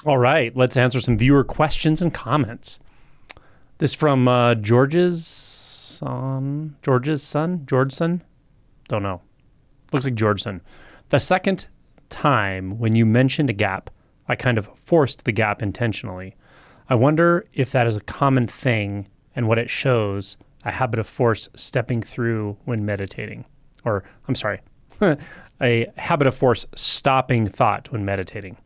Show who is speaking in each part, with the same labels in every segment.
Speaker 1: All right, let's answer some viewer questions and comments. This from George's son? Don't know. Looks like Georgeson. The second time when you mentioned a gap, I kind of forced the gap intentionally. I wonder if that is a common thing and what it shows, a habit of force stepping through when meditating. Or, I'm sorry, a habit of force stopping thought when meditating.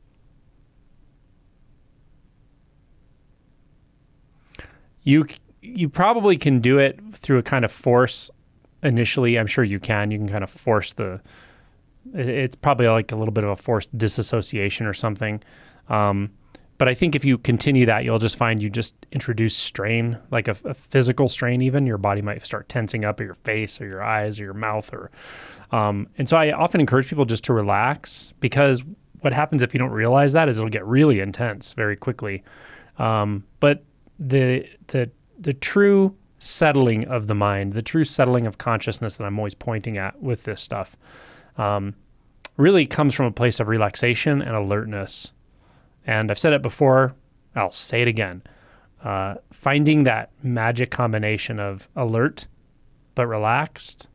Speaker 1: You probably can do it through a kind of force initially. I'm sure you can. You can kind of force it's probably like a little bit of a forced disassociation or something. But I think if you continue that, you'll just find you just introduce strain, like a physical strain even. Your body might start tensing up, or your face or your eyes or your mouth. And so I often encourage people just to relax, because what happens if you don't realize that is it'll get really intense very quickly. But the true settling of the mind, the true settling of consciousness that I'm always pointing at with this stuff, really comes from a place of relaxation and alertness. And I've said it before, I'll say it again. Finding that magic combination of alert but relaxed,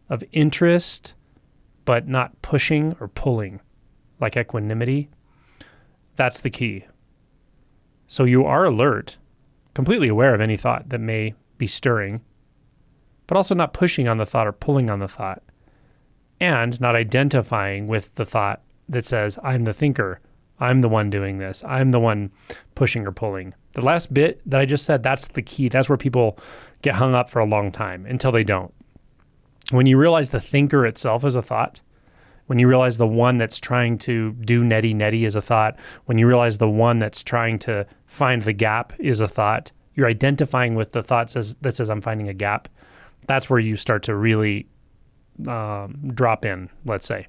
Speaker 1: of interest but not pushing or pulling, like equanimity, that's the key. So you are alert, completely aware of any thought that may be stirring, but also not pushing on the thought or pulling on the thought, and not identifying with the thought that says, I'm the thinker, I'm the one doing this, I'm the one pushing or pulling. The last bit that I just said, that's the key. That's where people get hung up for a long time until they don't. When you realize the thinker itself is a thought, when you realize the one that's trying to do neti is a thought, when you realize the one that's trying to find the gap is a thought, you're identifying with the thought that says I'm finding a gap. That's where you start to really drop in, let's say.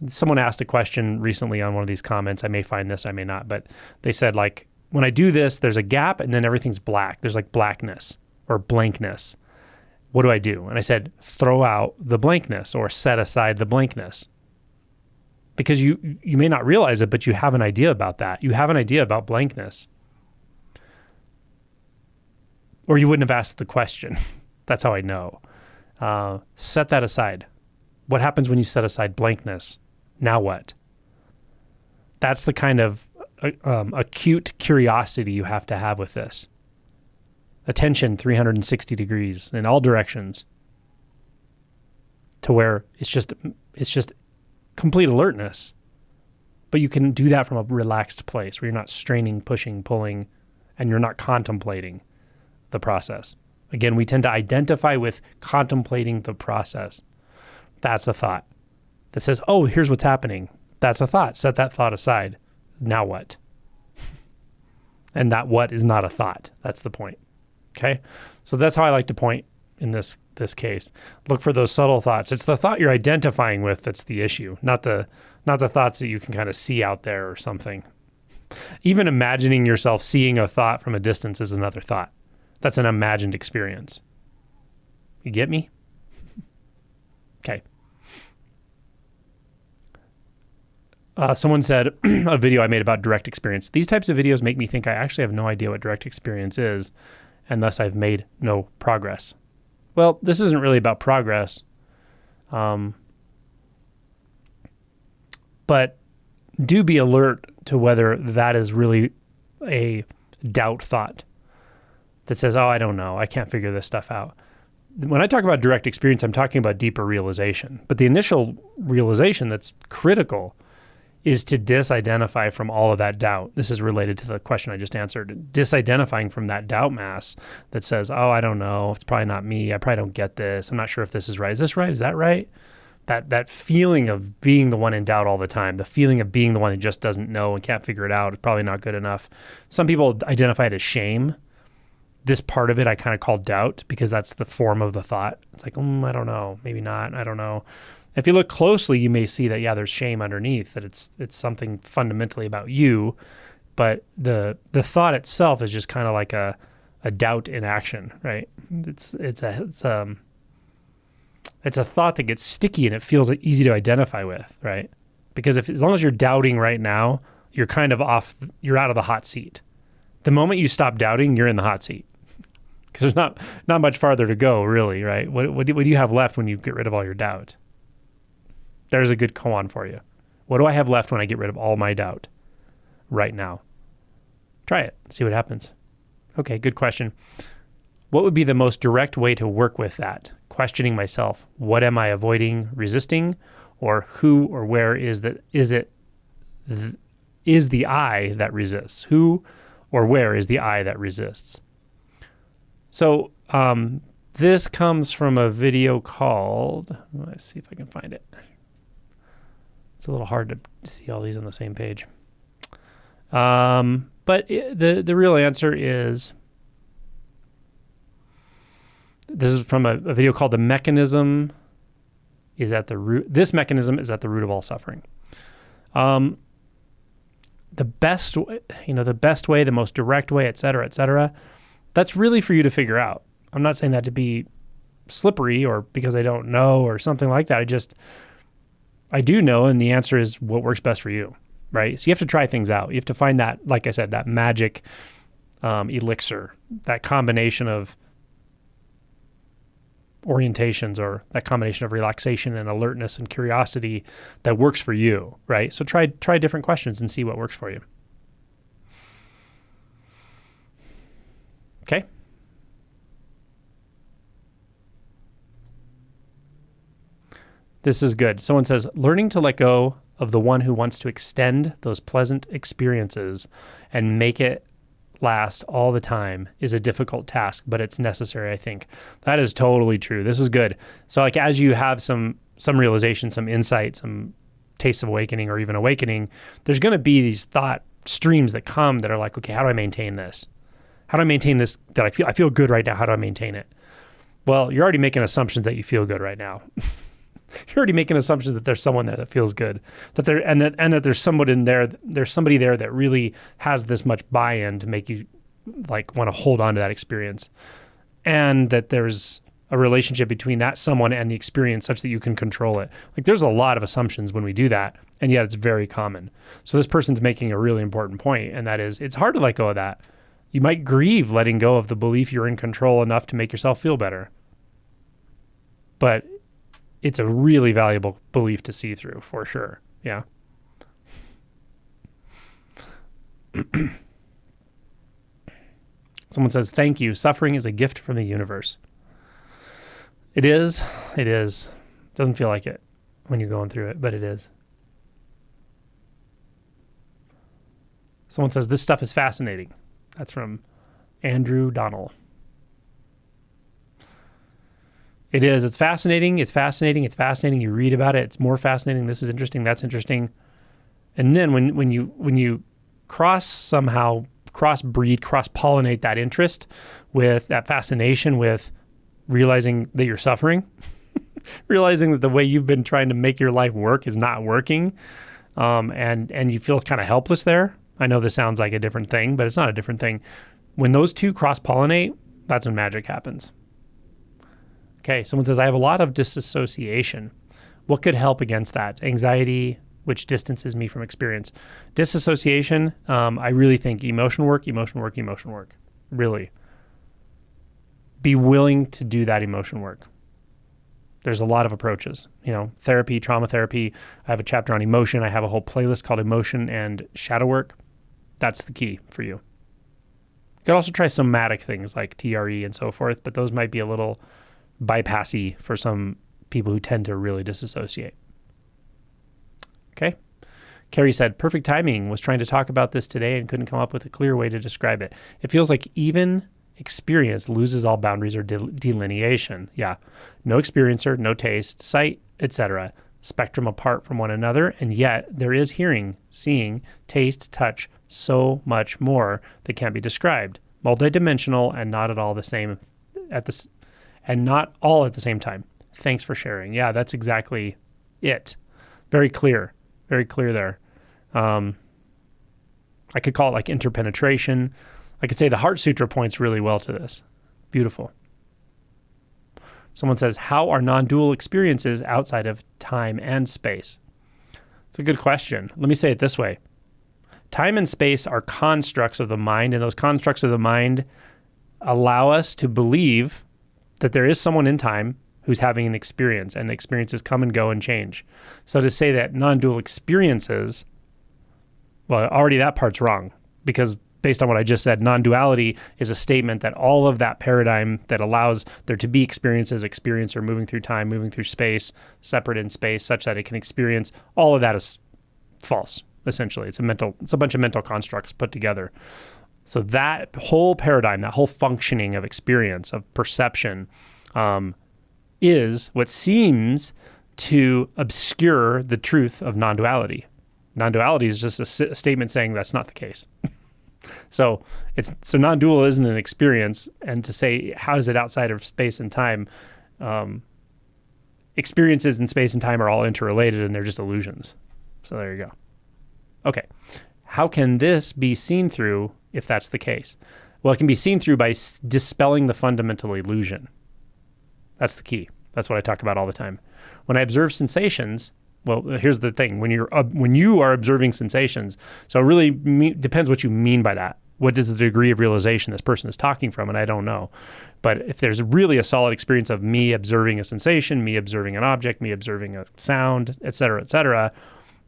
Speaker 1: Someone asked a question recently on one of these comments. I may find this, I may not, but they said, like, when I do this, there's a gap and then everything's black. There's like blackness or blankness. What do I do? And I said, throw out the blankness or set aside the blankness. Because you may not realize it, but you have an idea about that. You have an idea about blankness. Or you wouldn't have asked the question. That's how I know. Set that aside. What happens when you set aside blankness? Now what? That's the kind of acute curiosity you have to have with this. Attention 360 degrees in all directions, to where it's just complete alertness. But you can do that from a relaxed place where you're not straining, pushing, pulling, and you're not contemplating the process. Again, we tend to identify with contemplating the process. That's a thought that says, oh, here's what's happening. That's a thought. Set that thought aside. Now what? And that what is not a thought. That's the point. Okay? So that's how I like to point in this case. Look for those subtle thoughts. It's the thought you're identifying with that's the issue, not the thoughts that you can kind of see out there or something. Even imagining yourself seeing a thought from a distance is another thought. That's an imagined experience. You get me? Okay. Someone said a video I made about direct experience. These types of videos make me think I actually have no idea what direct experience is, and thus I've made no progress. Well, this isn't really about progress, but do be alert to whether that is really a doubt thought that says, oh, I don't know, I can't figure this stuff out. When I talk about direct experience, I'm talking about deeper realization. But the initial realization that's critical is to disidentify from all of that doubt. This is related to the question I just answered. Disidentifying from that doubt mass that says, oh, I don't know, it's probably not me, I probably don't get this, I'm not sure if this is right. Is this right? Is that right? That feeling of being the one in doubt all the time, the feeling of being the one that just doesn't know and can't figure it out is probably not good enough. Some people identify it as shame. This part of it I kind of call doubt, because that's the form of the thought. It's like, I don't know, maybe not, I don't know. If you look closely, you may see that, yeah, there's shame underneath, that it's something fundamentally about you, but the thought itself is just kind of like a doubt in action, right? It's a thought that gets sticky and it feels easy to identify with, right? Because as long as you're doubting right now, you're kind of you're out of the hot seat. The moment you stop doubting, you're in the hot seat. Because there's not much farther to go, really, right? What do you have left when you get rid of all your doubt? There's a good koan for you. What do I have left when I get rid of all my doubt right now? Try it. See what happens. Okay, good question. What would be the most direct way to work with that? Questioning myself. What am I avoiding, resisting? Or who or where is the I that resists? Who or where is the I that resists? So this comes from a video called, let's see if I can find it. It's a little hard to see all these on the same page. But the real answer is, this is from a video called The Mechanism is at the Root. This mechanism is at the root of all suffering. The best way, the most direct way, et cetera, that's really for you to figure out. I'm not saying that to be slippery or because I don't know or something like that. I do know, and the answer is what works best for you, right? So you have to try things out. You have to find that, like I said, that magic elixir, that combination of orientations or that combination of relaxation and alertness and curiosity that works for you, right? So try different questions and see what works for you. Okay? This is good. Someone says, learning to let go of the one who wants to extend those pleasant experiences and make it last all the time is a difficult task, but it's necessary, I think. That is totally true. This is good. So like as you have some realization, some insight, some tastes of awakening or even awakening, there's going to be these thought streams that come that are like, okay, how do I maintain this? How do I maintain this that I feel good right now? How do I maintain it? Well, you're already making assumptions that you feel good right now. You're already making assumptions that there's someone there that feels good, that there's somebody there that really has this much buy-in to make you like want to hold on to that experience, and that there's a relationship between that someone and the experience such that you can control it. Like there's a lot of assumptions when we do that, and yet it's very common. So this person's making a really important point, and that is it's hard to let go of that. You might grieve letting go of the belief you're in control enough to make yourself feel better. But it's a really valuable belief to see through, for sure. Yeah. Someone says, thank you. Suffering is a gift from the universe. It is. It is. Doesn't feel like it when you're going through it, but it is. Someone says, this stuff is fascinating. That's from Andrew Donnell. It is. It's fascinating. It's fascinating. It's fascinating. You read about it. It's more fascinating. This is interesting. That's interesting. And then when you cross-breed, cross-pollinate that interest with that fascination with realizing that you're suffering, realizing that the way you've been trying to make your life work is not working, and you feel kind of helpless there. I know this sounds like a different thing, but it's not a different thing. When those two cross-pollinate, that's when magic happens. Okay, someone says, I have a lot of disassociation. What could help against that? Anxiety, which distances me from experience. Disassociation, I really think emotion work. Really. Be willing to do that emotion work. There's a lot of approaches. Therapy, trauma therapy. I have a chapter on emotion. I have a whole playlist called Emotion and Shadow Work. That's the key for you. You could also try somatic things like TRE and so forth, but those might be a little bypassy for some people who tend to really disassociate. Okay. Carrie said, perfect timing. Was trying to talk about this today and couldn't come up with a clear way to describe it. It feels like even experience loses all boundaries or delineation. Yeah. No experiencer, no taste, sight, etc. Spectrum apart from one another. And yet there is hearing, seeing, taste, touch, so much more that can't be described. Multidimensional and not at all the same and not all at the same time. Thanks for sharing. Yeah, that's exactly it. Very clear there. I could call it like interpenetration. I could say the Heart Sutra points really well to this. Beautiful. Someone says, how are non-dual experiences outside of time and space? It's a good question. Let me say it this way. Time and space are constructs of the mind, and those constructs of the mind allow us to believe that there is someone in time who's having an experience, and experiences come and go and change. So to say that non-dual experiences, well, already that part's wrong, because based on what I just said, non-duality is a statement that all of that paradigm that allows there to be experiences, experience or moving through time, moving through space, separate in space, such that it can experience, all of that is false, essentially. It's a bunch of mental constructs put together. So that whole paradigm, that whole functioning of experience, of perception, is what seems to obscure the truth of non-duality. Non-duality is just a statement saying that's not the case. So non-dual isn't an experience, and to say how is it outside of space and time? Experiences in space and time are all interrelated, and they're just illusions. So there you go. Okay, how can this be seen through if that's the case? Well, it can be seen through by dispelling the fundamental illusion. That's the key. That's what I talk about all the time. When I observe sensations, well, here's the thing. When you are observing sensations, so it really depends what you mean by that. What is the degree of realization this person is talking from? And I don't know. But if there's really a solid experience of me observing a sensation, me observing an object, me observing a sound, et cetera,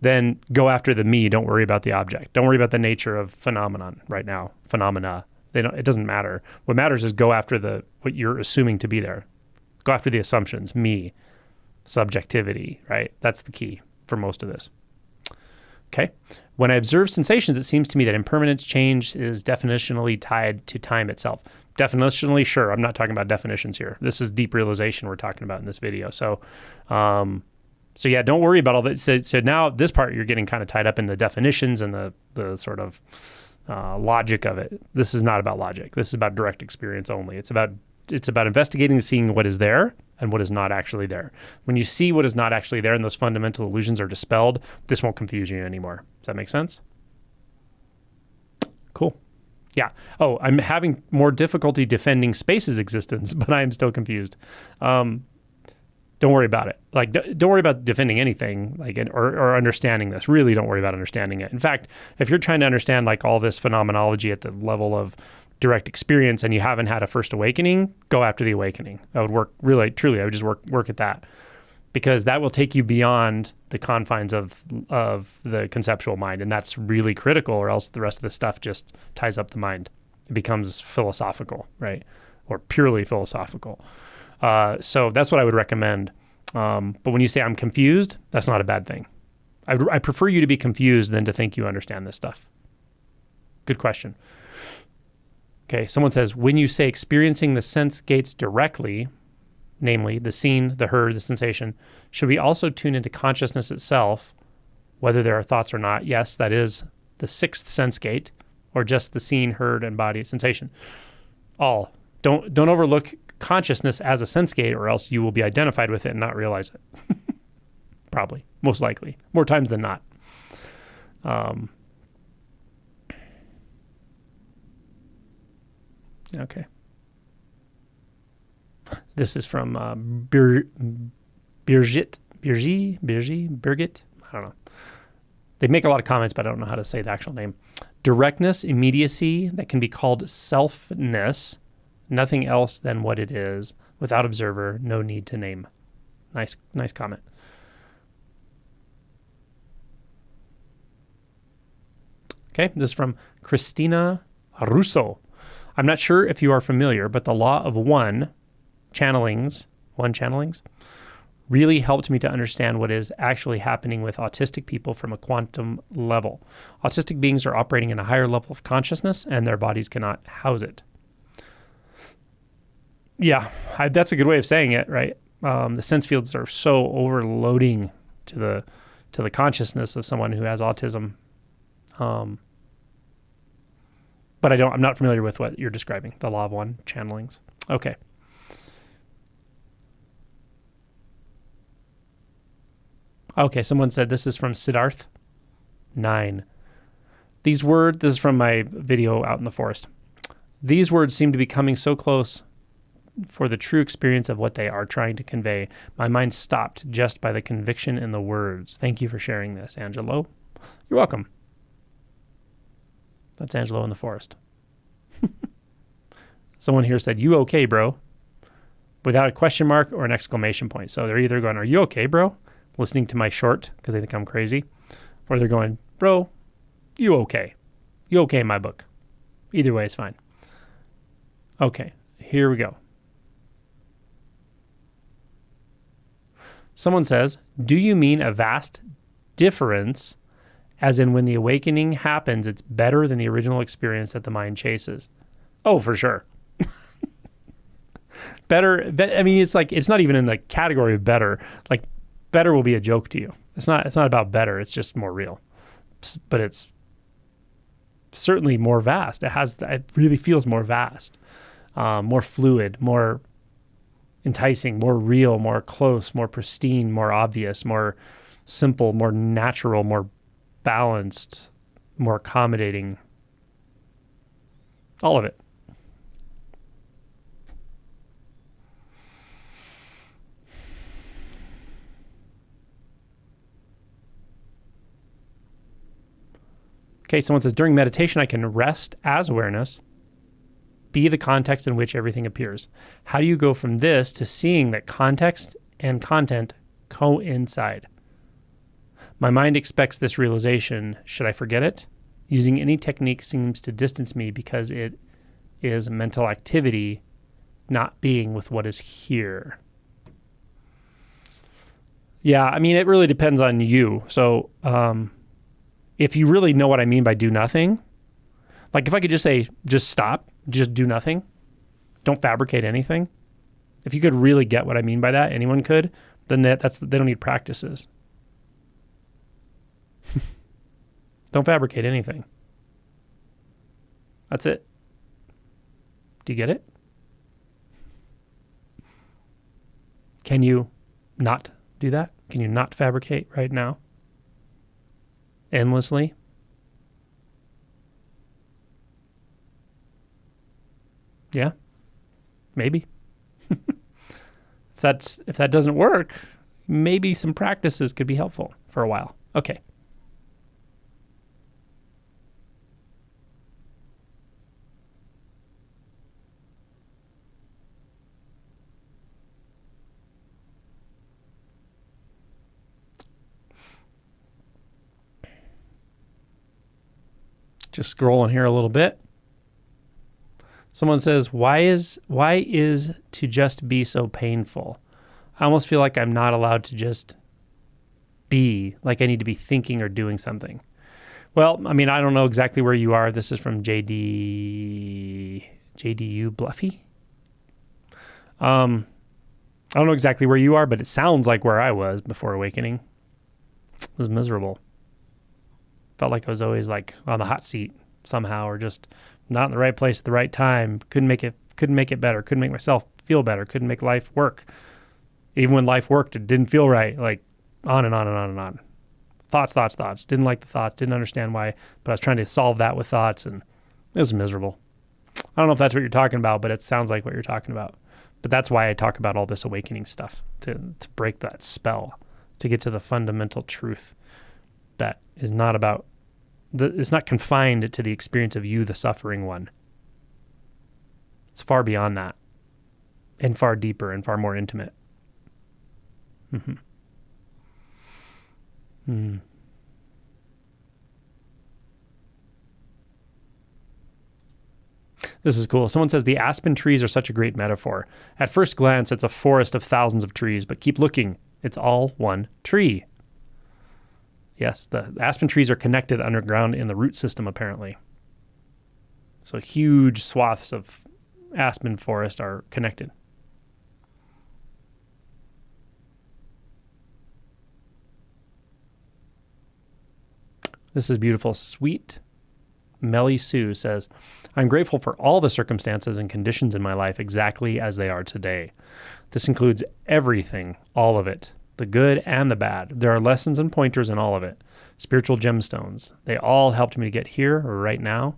Speaker 1: then go after the me. Don't worry about the object. Don't worry about the nature of phenomenon right now. Phenomena. It doesn't matter. What matters is go after what you're assuming to be there. Go after the assumptions, me, subjectivity, right? That's the key for most of this. Okay. When I observe sensations, it seems to me that impermanence change is definitionally tied to time itself. Definitionally, sure. I'm not talking about definitions here. This is deep realization we're talking about in this video. So yeah, don't worry about all that. So now this part, you're getting kind of tied up in the definitions and the sort of logic of it. This is not about logic. This is about direct experience only. It's about investigating and seeing what is there and what is not actually there. When you see what is not actually there and those fundamental illusions are dispelled, this won't confuse you anymore. Does that make sense? Cool. Yeah. Oh, I'm having more difficulty defending space's existence, but I am still confused. Don't worry about it. Like, don't worry about defending anything, like, or understanding this. Really, don't worry about understanding it. In fact, if you're trying to understand like all this phenomenology at the level of direct experience and you haven't had a first awakening, go after the awakening. That would work really, truly. I would just work at that, because that will take you beyond the confines of the conceptual mind, and that's really critical, or else the rest of the stuff just ties up the mind. It becomes philosophical, right? Or purely philosophical. So that's what I would recommend. But when you say I'm confused, that's not a bad thing. I prefer you to be confused than to think you understand this stuff. Good question. Okay, someone says, when you say experiencing the sense gates directly, namely the seen, the heard, the sensation, should we also tune into consciousness itself, whether there are thoughts or not? Yes, that is the sixth sense gate, or just the seen, heard, and body sensation. All. Don't overlook consciousness as a sense gate, or else you will be identified with it and not realize it. Probably, most likely, more times than not. Okay. This is from Birgit. I don't know. They make a lot of comments, but I don't know how to say the actual name. Directness, immediacy that can be called selfness, nothing else than what it is, without observer, no need to name. Nice comment. Okay, this is from Christina Russo. I'm not sure if you are familiar, but the law of one channelings, really helped me to understand what is actually happening with autistic people from a quantum level. Autistic beings are operating in a higher level of consciousness, and their bodies cannot house it. Yeah, that's a good way of saying it, right? The sense fields are so overloading to the consciousness of someone who has autism. But I'm not familiar with what you're describing, the law of one channelings. Okay. Okay, someone said this is from Siddharth 9. This is from my video out in the forest. These words seem to be coming so close for the true experience of what they are trying to convey. My mind stopped just by the conviction in the words. Thank you for sharing this, Angelo. You're welcome. That's Angelo in the forest. Someone here said, "You okay, bro?" without a question mark or an exclamation point. So they're either going, "Are you okay, bro?" listening to my short because they think I'm crazy, or they're going, "Bro, you okay? You okay in my book?" Either way is fine. Okay, here we go. Someone says, "Do you mean a vast difference, as in when the awakening happens, it's better than the original experience that the mind chases?" Oh, for sure. Better. I mean, it's like, it's not even in the category of better. Like, better will be a joke to you. It's not about better. It's just more real. But it's certainly more vast. It really feels more vast, more fluid, more enticing, more real, more close, more pristine, more obvious, more simple, more natural, more balanced, more accommodating. All of it. Okay, someone says, during meditation, I can rest as awareness, be the context in which everything appears. How do you go from this to seeing that context and content coincide? My mind expects this realization. Should I forget it? Using any technique seems to distance me because it is mental activity, not being with what is here. Yeah, I mean, it really depends on you. So, if you really know what I mean by do nothing, like if I could just say, just stop, just do nothing, don't fabricate anything. If you could really get what I mean by that, anyone could, then they don't need practices. Don't fabricate anything. That's it. Do you get it? Can you not do that? Can you not fabricate right now? Endlessly? Yeah, maybe. If that doesn't work, maybe some practices could be helpful for a while. Okay. Just scrolling here a little bit. Someone says, why is to just be so painful? I almost feel like I'm not allowed to just be, like I need to be thinking or doing something. Well, I mean, I don't know exactly where you are. This is from JDU Bluffy. I don't know exactly where you are, but it sounds like where I was before awakening. It was miserable. Felt like I was always like on the hot seat somehow, or just not in the right place at the right time. Couldn't make it better. Couldn't make myself feel better. Couldn't make life work. Even when life worked, it didn't feel right. Like on and on and on and on. Thoughts. Didn't like the thoughts. Didn't understand why. But I was trying to solve that with thoughts, and it was miserable. I don't know if that's what you're talking about, but it sounds like what you're talking about. But that's why I talk about all this awakening stuff, to break that spell, to get to the fundamental truth that is not about, it's not confined to the experience of you, the suffering one. It's far beyond that, and far deeper and far more intimate. This is cool. Someone says the aspen trees are such a great metaphor. At first glance, it's a forest of thousands of trees, but keep looking. It's all one tree. Yes, the aspen trees are connected underground in the root system, apparently. So huge swaths of aspen forest are connected. This is beautiful. Sweet Melly Sue says, I'm grateful for all the circumstances and conditions in my life exactly as they are today. This includes everything, all of it, the good and the bad. There are lessons and pointers in all of it, spiritual gemstones. They all helped me to get here or right now.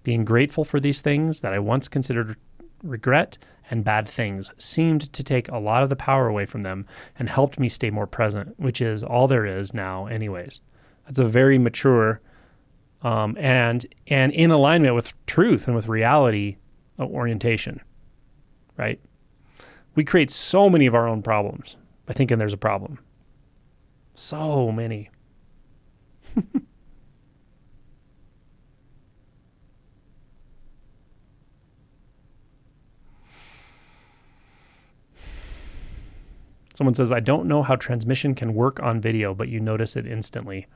Speaker 1: Being grateful for these things that I once considered regret and bad things seemed to take a lot of the power away from them and helped me stay more present, which is all there is now anyways. That's a very mature and in alignment with truth and with reality orientation, right? We create so many of our own problems by thinking there's a problem. So many. Someone says, I don't know how transmission can work on video, but you notice it instantly.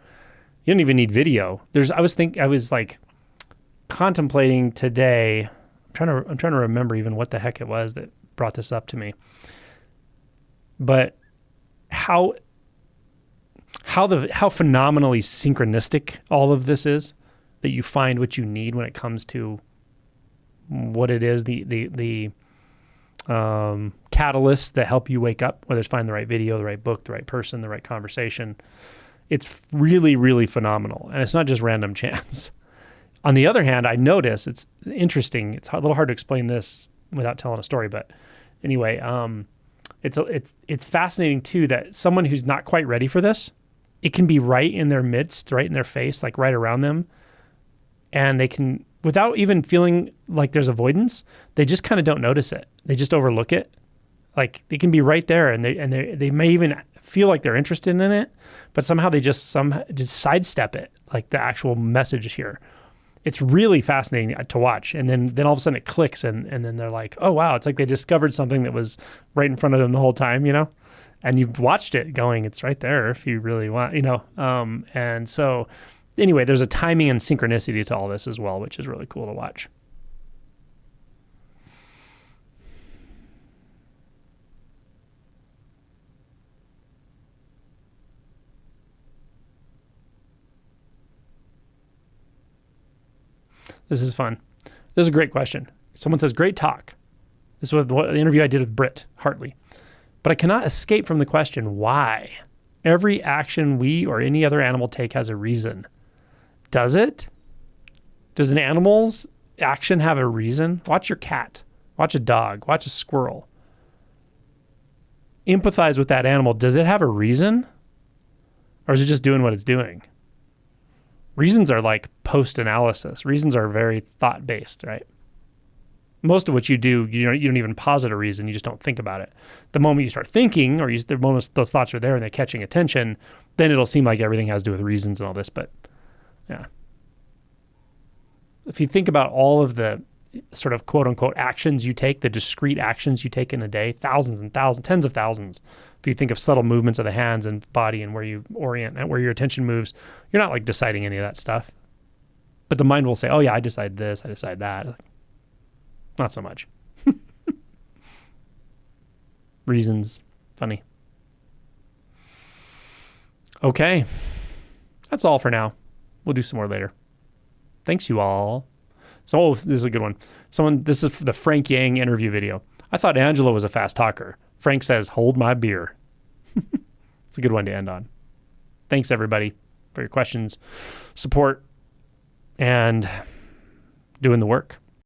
Speaker 1: You don't even need video. I was like contemplating today. I'm trying to remember even what the heck it was that brought this up to me. But how phenomenally synchronistic all of this is, that you find what you need when it comes to what it is, the catalysts that help you wake up, whether it's find the right video, the right book, the right person, the right conversation. It's really, really phenomenal. And it's not just random chance. On the other hand, I notice it's interesting. It's a little hard to explain this without telling a story, but anyway, it's fascinating too that someone who's not quite ready for this, it can be right in their midst, right in their face, like right around them. And they can, without even feeling like there's avoidance, they just kind of don't notice it. They just overlook it. Like they can be right there, and they may even feel like they're interested in it, but somehow they just sidestep it, like the actual message here. It's really fascinating to watch. And then all of a sudden it clicks, and then they're like, oh wow, it's like they discovered something that was right in front of them the whole time, you know? And you've watched it going, it's right there if you really want, you know? And so anyway, there's a timing and synchronicity to all this as well, which is really cool to watch. This is fun. This is a great question. Someone says, great talk. This was the interview I did with Britt Hartley. But I cannot escape from the question, why? Every action we or any other animal take has a reason. Does it? Does an animal's action have a reason? Watch your cat. Watch a dog. Watch a squirrel. Empathize with that animal. Does it have a reason? Or is it just doing what it's doing? Reasons are like post-analysis. Reasons are very thought-based, right? Most of what you do, you don't even posit a reason. You just don't think about it. The moment you start thinking, or the moment those thoughts are there and they're catching attention, then it'll seem like everything has to do with reasons and all this. But yeah, if you think about all of the sort of quote-unquote actions you take, the discrete actions you take in a day, thousands and thousands, tens of thousands. If you think of subtle movements of the hands and body and where you orient and where your attention moves, you're not like deciding any of that stuff. But the mind will say, oh yeah, I decide this, I decide that. Not so much. Reasons. Funny. Okay. That's all for now. We'll do some more later. Thanks you all. So this is a good one. This is the Frank Yang interview video. I thought Angela was a fast talker. Frank says, hold my beer. It's a good one to end on. Thanks everybody for your questions, support, and doing the work.